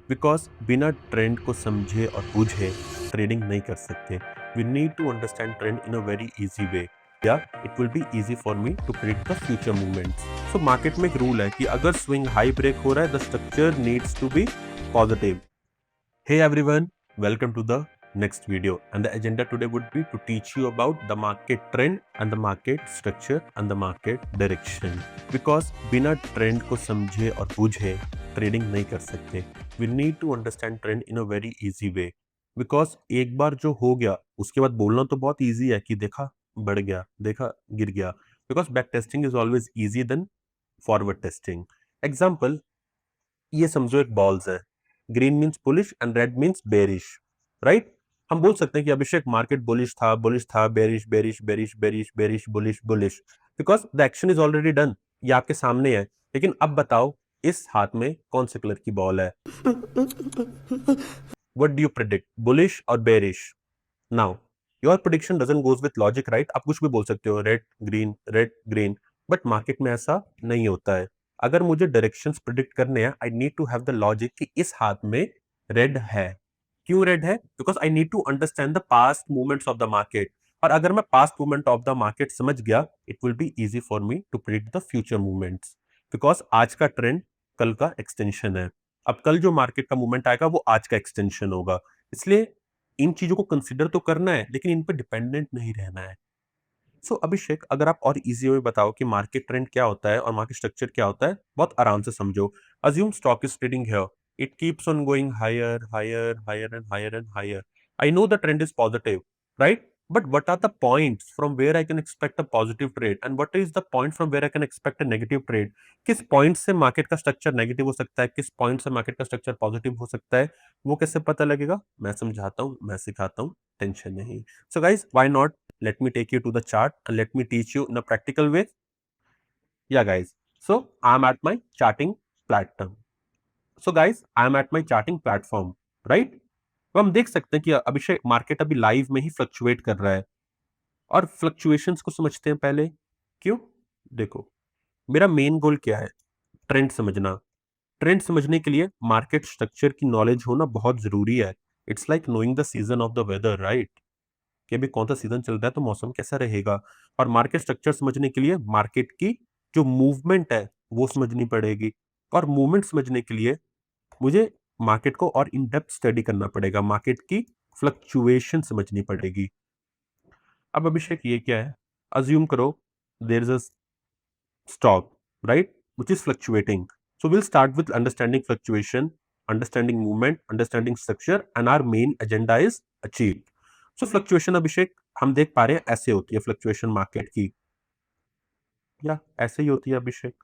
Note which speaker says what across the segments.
Speaker 1: Because बिना trend को समझे और बूझे ट्रेडिंग नहीं कर सकते. We need to understand trend in a very easy way. Yeah it will be easy for me to predict the future movements. So market में एक रूल है कि अगर स्विंग हाई ब्रेक हो रहा है the structure needs to be positive. Hey everyone, welcome to the next video, and the agenda today would be to teach you about the market trend and the market structure and the market direction. Because बिना trend को समझे और बूझे trading नहीं कर सकते. We need to understand trend in a very easy way. Because एक बार जो हो गया उसके बाद बोलना तो बहुत easy है कि देखा बढ़ गया, देखा गिर गया. Because back testing is always easier than forward testing. Example, ये समझो एक बॉल्स है. Green means bullish and red means bearish. Right. हम बोल सकते हैं कि अभिषेक मार्केट बुलिश था, bearish bearish bearish bearish bearish bullish bullish. Because the action is already done. ये आपके सामने है. लेकिन अब बताओ इस हाथ में कौन से कलर की बॉल है. What do you predict, bullish और bearish? Now your prediction doesn't goes with logic, right. आप कुछ भी बोल सकते हो, रेड ग्रीन. बट मार्केट में ऐसा नहीं होता है. अगर मुझे डायरेक्शंस प्रिडिक्ट करने हैं I need to have the logic कि इस हाथ में रेड है. क्यों रेड है? Because I need to understand the past movements of the market. और अगर मैं past movement of the market समझ गया it will be easy for me to predict the future movements. Because आज का ट्रेंड कल का एक्सटेंशन है. अब कल जो मार्केट का मूवमेंट आएगा वो आज का एक्सटेंशन होगा. इसलिए इन चीजों को कंसिडर तो करना है लेकिन इन पर डिपेंडेंट नहीं रहना है. सो अभिषेक, अगर आप और इजी वे बताओ कि मार्केट ट्रेंड क्या होता है और मार्केट स्ट्रक्चर क्या होता है, बहुत आराम से समझो. Assume stock is trading here. It keeps on going higher higher higher and higher and higher. I know the trend is positive, right. But what are the points from where I can expect a positive trade and what is the point from where I can expect a negative trade? किस point से market का structure negative हो सकता है, किस point से market का structure positive हो सकता है, वो कैसे पता लगेगा? मैं समझाता हूँ, मैं सिखाता हूँ, टेंशन नहीं. So guys, why not let me take you to the chart and let me teach you in a practical way. Yeah guys, so I'm at my charting platform. So guys, I'm at my charting platform, right? तो हम देख सकते हैं कि अभिषेक market अभी live में ही fluctuate कर रहा है. और फ्लक्चुएशंस को समझते हैं पहले. क्यों? देखो, मेरा मेन गोल क्या है? ट्रेंड समझना. ट्रेंड समझने के लिए मार्केट स्ट्रक्चर की नॉलेज होना बहुत जरूरी है. It's like knowing the season of the weather, right. कि अभी कौन सा सीजन चल रहा है तो मौसम कैसा रहेगा. और मार्केट स्ट्रक्चर समझने के लिए मार्केट की जो मूवमेंट है वो समझनी पड़ेगी. और मूवमेंट समझने के लिए मुझे मार्केट को और इन डेप्थ स्टडी करना पड़ेगा. मार्केट की फ्लक्चुएशन समझनी पड़ेगी. अब अभिषेक ये क्या है? अज्यूम करो there is a stock, right, which is fluctuating. So will start with understanding fluctuation, understanding movement, understanding structure and our main agenda is achieve. So fluctuation Abhishek हम देख पा रहे हैं ऐसे होती है फ्लक्चुएशन मार्केट की. या ऐसे ही होती है अभिषेक.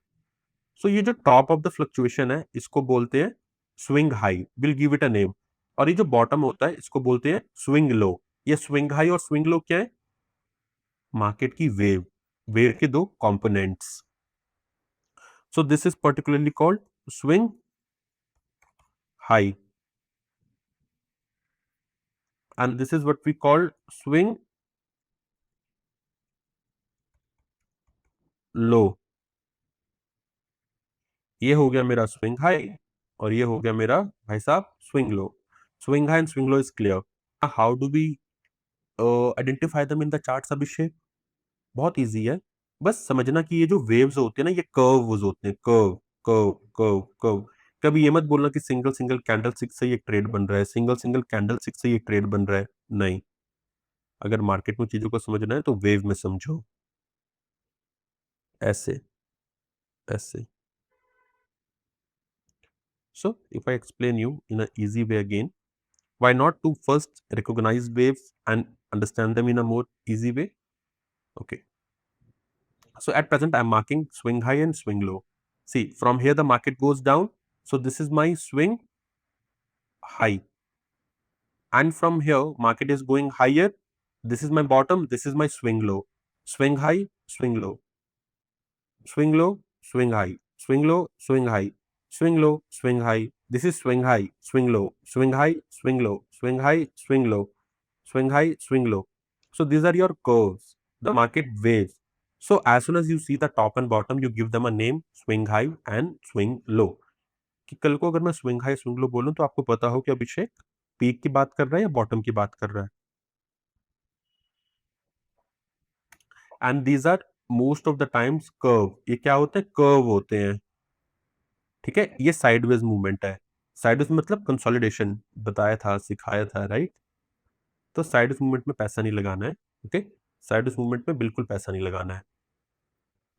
Speaker 1: सो ये जो टॉप ऑफ द फ्लक्चुएशन है इसको बोलते हैं swing high. Will give it a name. और ये जो बॉटम होता है इसको बोलते हैं स्विंग लो. ये स्विंग हाई और स्विंग लो क्या है? मार्केट की वेव. वेव के दो components. So this is particularly called swing high and this is what we call swing low. ये हो गया मेरा स्विंग हाई और ये हो गया मेरा भाई साहब swing low. Swing high and swing low is clear. How do we identify them in the charts Abhishek? बहुत इजी है. बस समझना कि ये जो वेव्स होते हैं ना ये कर्व्स होते हैं. Curve curve curve curve. कभी ये मत बोलना कि सिंगल सिंगल कैंडल स्टिक से ये ट्रेड बन रहा है, सिंगल सिंगल कैंडल स्टिक से ये ट्रेड बन रहा है. नहीं. अगर मार्केट में चीजों को समझना है तो वेव में समझो. ऐसे ऐसे. So, if I explain you in an easy way again, why not to first recognize waves and understand them in a more easy way? Okay. So, at present, I'm marking swing high and swing low. See, from here the market goes down. So, this is my swing high. And from here, market is going higher. This is my bottom. This is my swing low. Swing high, swing low. Swing low, swing high. Swing low, swing high. Swing low, swing high. This is swing high, swing low, swing high, swing low, swing high, swing low, swing high, swing low. So these are your curves, the market waves. So as soon as you see the top and bottom, you give them a name, swing high and swing low. कि कल को अगर मैं swing high swing low बोलूं तो आपको पता हो कि अभिषेक पीक की बात कर रहा है या बॉटम की बात कर रहा है। And these are most of the times curve, ये क्या होते हैं, कर्व होते हैं, ठीक है। ये साइडवेज मूवमेंट है। साइडवेज मतलब कंसोलिडेशन, बताया था, सिखाया था, राइट। तो साइडवेज मूवमेंट में पैसा नहीं लगाना है, ओके। साइडवेज मूवमेंट में बिल्कुल पैसा नहीं लगाना है।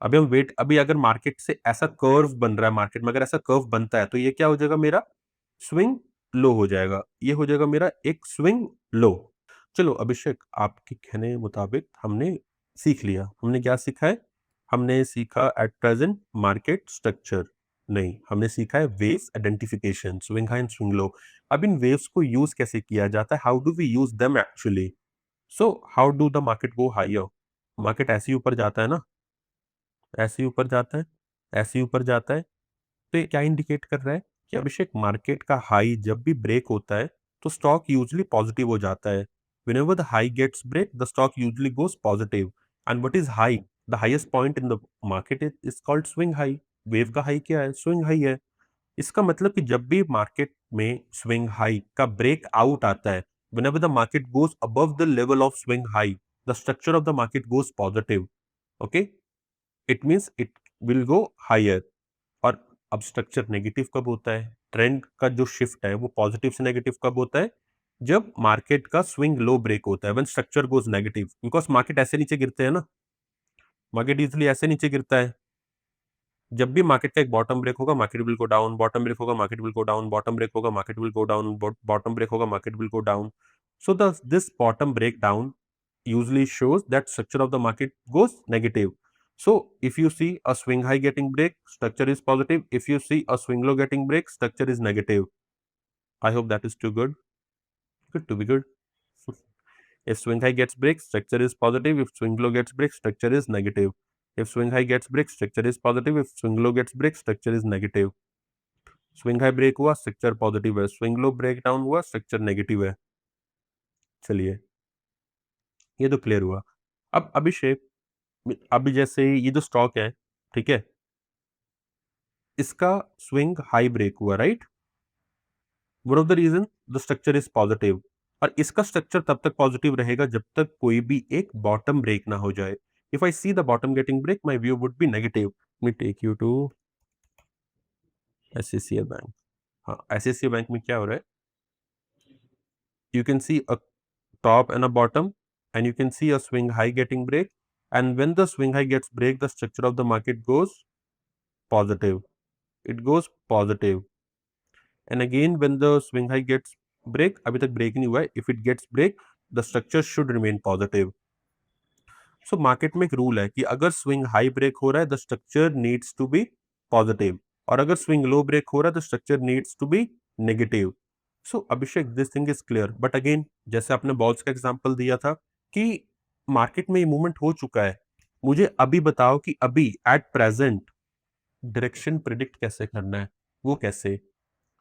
Speaker 1: अभी हम वेट, अभी अगर मार्केट से ऐसा कर्व बन रहा है, मार्केट में अगर ऐसा कर्व बनता है तो ये क्या हो जाएगा, मेरा स्विंग लो हो जाएगा, ये हो जाएगा मेरा एक स्विंग लो। चलो अभिषेक, आपके कहने मुताबिक हमने सीख लिया। हमने क्या सीखा है? हमने सीखा एट प्रेजेंट मार्केट स्ट्रक्चर, नहीं, हमने सीखा है waves identification, swing high and swing low. अब इन वेव्स को यूज कैसे किया जाता है, how do we use them actually. So how do the market go higher, market ऐसे ही ऊपर जाता है ना, ऐसे ही ऊपर जाता है, ऐसे ही ऊपर जाता है। तो ये क्या इंडिकेट कर रहा है कि अभिषेक मार्केट का हाई जब भी ब्रेक होता है तो स्टॉक यूजुअली पॉजिटिव हो जाता है। whenever the high gets break the stock usually goes positive, and what is high, the highest point in the market is called swing high। Wave का हाई क्या है? स्विंग हाई है। इसका मतलब कि जब भी मार्केट में स्विंग हाई का ब्रेक आउट आता है, whenever the market goes above the level of swing high, the structure of the market goes positive, okay, it means it will go higher। और अब स्ट्रक्चर नेगेटिव कब होता है, trend का जो शिफ्ट है वो पॉजिटिव से नेगेटिव कब होता है, जब मार्केट का स्विंग लो ब्रेक होता है, when structure goes negative. Because market ऐसे नीचे गिरते हैं ना, मार्केट इजिली ऐसे नीचे गिरता है। जब भी मार्केट का एक बॉटम ब्रेक होगा market will go down, bottom break होगा market will go down, bottom break होगा market will go down, bottom break होगा market will go down. So this bottom breakdown usually shows that structure of the market goes negative. So if you see a swing high getting break, structure is positive. If you see a swing low getting break, structure is negative. I hope that is too good. Good to be good. If swing high gets break, structure is positive. If swing low gets break, structure is negative. If swing high gets break, structure is positive. If swing low gets break, structure is negative. Swing high break हुआ, structure positive है, swing low break down हुआ, structure negative है। चलिए, ये तो clear हुआ। अब अभिषेक, अभी जैसे ये जो स्टॉक है, ठीक है, इसका स्विंग हाई ब्रेक हुआ, right. One of the reason the structure is positive, और इसका स्ट्रक्चर तब तक पॉजिटिव रहेगा जब तक कोई भी एक बॉटम ब्रेक ना हो जाए। If I see the bottom getting break my view would be negative. Me take you to SSCI bank. हाँ, एसएससीआई बैंक में क्या हो रहा है, you can see a top and a bottom, and you can see a swing high getting break, and when the swing high gets break the structure of the market goes positive, it goes positive, and again when the swing high gets break, अभी तक break नहीं हुआ है, if it gets break the structure should remain positive। So market में एक rule है कि अगर स्विंग हाई ब्रेक हो रहा है the structure needs to be positive, और अगर स्विंग लो ब्रेक हो रहा है the structure needs to be negative. So Abhishek this thing is clear, but again जैसे आपने बॉल्स का एग्जांपल दिया था कि मार्केट में ये मूवमेंट हो चुका है, मुझे अभी बताओ कि अभी एट प्रेजेंट डायरेक्शन प्रिडिक्ट कैसे करना है। वो कैसे?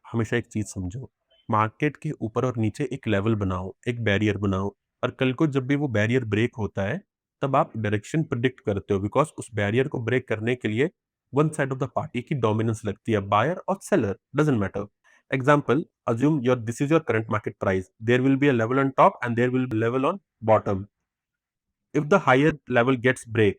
Speaker 1: हमेशा एक चीज समझो, मार्केट के ऊपर और नीचे एक लेवल बनाओ, एक बैरियर बनाओ, और कल को जब भी वो बैरियर ब्रेक होता है तब आप डायरेक्शन प्रिडिक्ट करते हो, बिकॉज उस बैरियर को ब्रेक करने के लिए one side of the party की डोमिनेंस लगती है, बायर और seller, doesn't matter. Example, assume your this is your current market price, there will be a level on top and there will be a level on bottom। if the higher level gets break,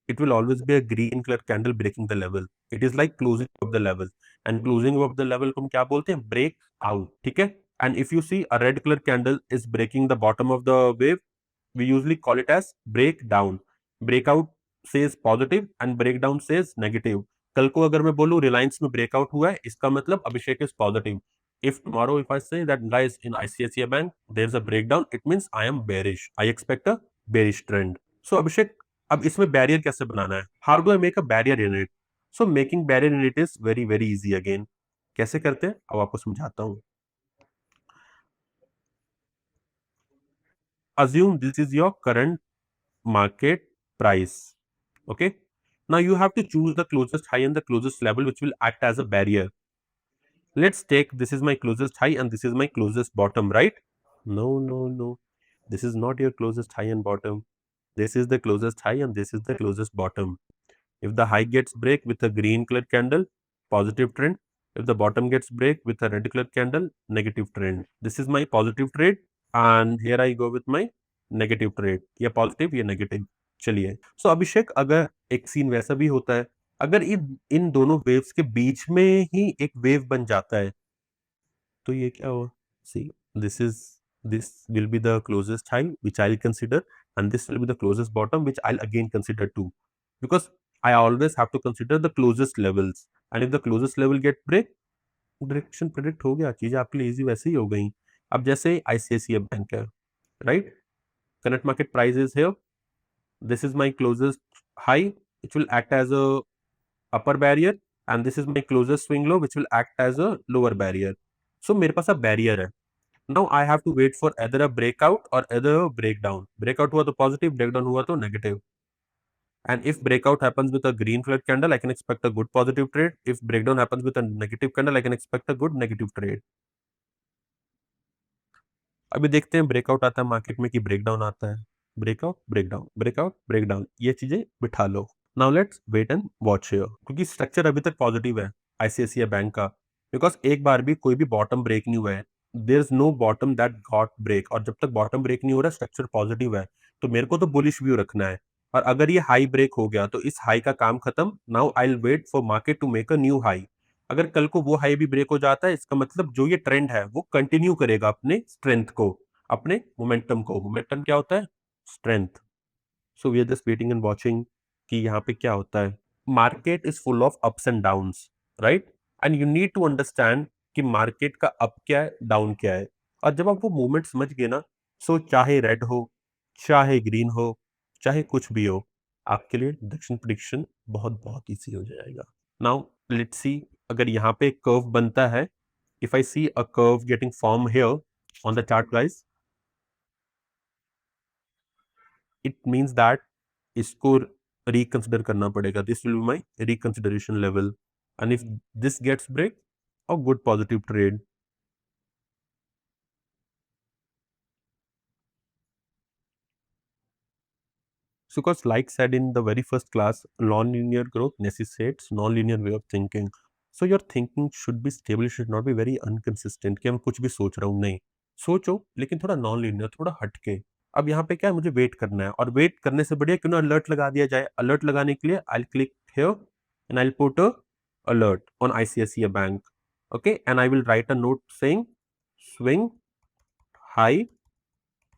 Speaker 1: it will always be a green color candle breaking the level। it is like closing of the level, and closing of the level को हम क्या बोलते हैं, break out, ठीक है। and if you see a red color candle is breaking the bottom of the wave, we usually call it as breakdown। breakout says positive and breakdown says negative। कल को अगर मैं बोलूं रिलायंस में ब्रेकआउट हुआ है, इसका मतलब Abhishek is positive. if tomorrow if I say that guys in ICICI bank there's a breakdown, it means I am bearish, I expect a bearish trend। so अभिषेक, अब इसमें बैरियर कैसे बनाना है, how do I make a barrier in it. So making barrier in it is very very easy again. कैसे करते हैं अब आपको समझाता हूं। assume this is your current market price, okay। now you have to choose the closest high and the closest level which will act as a barrier। let's take this is my closest high and this is my closest bottom, right? No, this is not your closest high and bottom, this is the closest high and this is the closest bottom। if the high gets break with a green color candle, positive trend. If the bottom gets break with a red color candle, negative trend. This is my positive trade and here I go with my negative trade. ये positive ये negative. चलिए, so अभिषेक अगर एक scene वैसा भी होता है, अगर इन दोनों वेव्स के बीच में ही एक वेव बन जाता है तो ये क्या हुआ? See, this will be the closest high which I'll consider, and this will be the closest bottom which I'll again consider too, because I always have to consider the closest levels, and if the closest level get break, direction predict हो गया, चीजें आपके लिए easy वैसे ही हो गई. अब जैसे ICICI बैंक है, right, current market price is here, this is my closest high which will act as a upper barrier, and this is my closest swing low which will act as a lower barrier. So मेरे पास अब barrier है. Now I have to wait for either a breakout or either a breakdown. Breakout हुआ तो positive, breakdown हुआ तो negative. And if breakout happens with a green flat candle, I can expect a good positive trade. If breakdown happens with a negative candle, I can expect a good negative trade. अभी देखते हैं breakout आता है market में कि breakdown आता है. Breakout breakdown breakout breakdown, ये चीजें बिठा लो. Now let's wait and watch here, क्योंकि स्ट्रक्चर अभी तक पॉजिटिव है ICICI बैंक का, बिकॉज एक बार भी कोई भी बॉटम ब्रेक नहीं हुआ है. There is no bottom that got break, और जब तक बॉटम ब्रेक नहीं हो रहा स्ट्रक्चर पॉजिटिव है, तो मेरे को तो बुलिश व्यू रखना है. और अगर ये हाई ब्रेक हो गया तो इस हाई का काम खत्म. Now I will wait for market to make a new high. अगर कल को वो हाई भी ब्रेक हो जाता है, इसका मतलब जो ये ट्रेंड है वो कंटिन्यू करेगा अपने स्ट्रेंथ को, अपने मोमेंटम को. मोमेंटम क्या होता है? Strength. So we are just waiting and watching कि यहाँ पे क्या होता है. Market is full of ups and downs, right, and you need to understand कि मार्केट का अप क्या है, डाउन क्या है. और जब आप वो मूवमेंट समझ गए ना, सो चाहे रेड हो, चाहे ग्रीन हो, चाहे कुछ भी हो, आपके लिए डायरेक्शन प्रेडिक्शन बहुत बहुत ईजी हो जाएगा. नाउ लेट्स सी, अगर यहाँ पे कर्व बनता है, if I see a curve getting formed here on the chart guys, it means that इसको reconsider करना पड़ेगा. This will be my reconsideration level, and if this gets break, a good positive trade. So because like said in the very first class, non-linear growth necessitates non-linear way of thinking. So your thinking should be stable, should not be very inconsistent कि हम कुछ भी सोच रहा हूँ. नहीं, सोचो लेकिन थोड़ा नॉन लीनियर, थोड़ा हटके. अब यहाँ पे क्या है, मुझे वेट करना है, और वेट करने से बढ़िया क्यों ना अलर्ट लगा दिया जाए. अलर्ट लगाने के लिए I click here and I put a alert on ICICI bank. Okay, and I will write a note saying swing high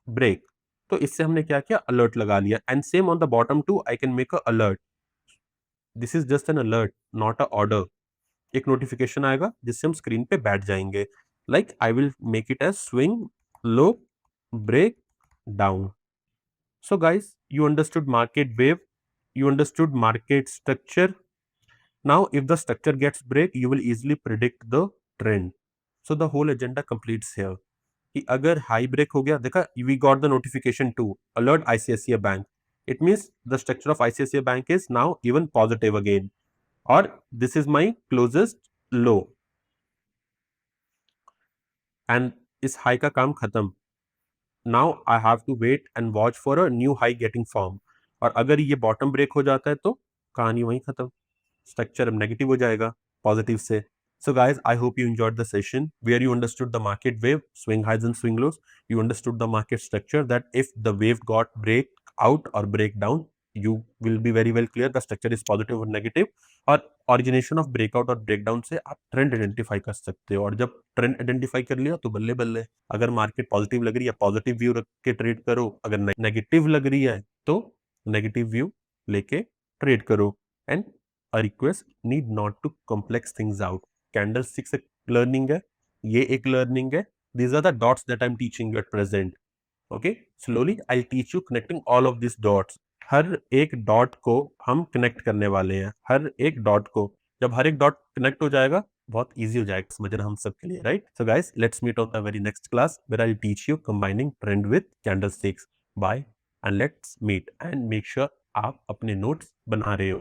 Speaker 1: break. तो इससे हमने क्या किया, अलर्ट लगा लिया. And same on the bottom too I can make a alert. This is just an alert, not a order. एक notification आएगा जिससे हम स्क्रीन पे बैठ जाएंगे. Like I will make it as swing low break down. So guys, you understood market wave, you understood market structure. Now if the structure gets break, you will easily predict the trend. So the whole agenda completes here. कि अगर high break हो गया, देखा, we got the notification to alert ICICI bank. It means the structure of ICICI bank is now even positive again, or this is my closest low, and इस high का काम खत्म. Now I have to wait and watch for a new high getting formed. और अगर ये bottom break हो जाता है तो कहानी वहीं खत्म. स्ट्रक्चर अब नेगेटिव हो जाएगा पॉजिटिव से. So guys, I hope you enjoyed the session where you understood the market wave, swing highs and swing lows. You understood the market structure, that if the wave got break out or break down, you will be very well clear the structure is positive or negative. और origination of breakout और breakdown से आप trend identify कर सकते हो. और जब trend identify कर लिया तो बल्ले बल्ले. अगर मार्केट पॉजिटिव लग रही है, पॉजिटिव व्यू रख के ट्रेड करो. अगर नेगेटिव लग रही है तो नेगेटिव व्यू लेके ट्रेड करो. And a request, need not to complex things out. Candlesticks एक learning है, ये एक learning है. These are the dots that I'm teaching you at present. Okay, slowly I'll teach you connecting all of these dots. हर एक dot को हम connect करने वाले हैं, हर एक डॉट को. जब हर एक डॉट कनेक्ट हो जाएगा, बहुत इजी हो जाएगा समझना हम सब के लिए, right. So guys, let's meet on the very next class where I teach you combining trend with candlesticks. Bye, and let's meet, and make sure आप अपने नोट्स बना रहे हो.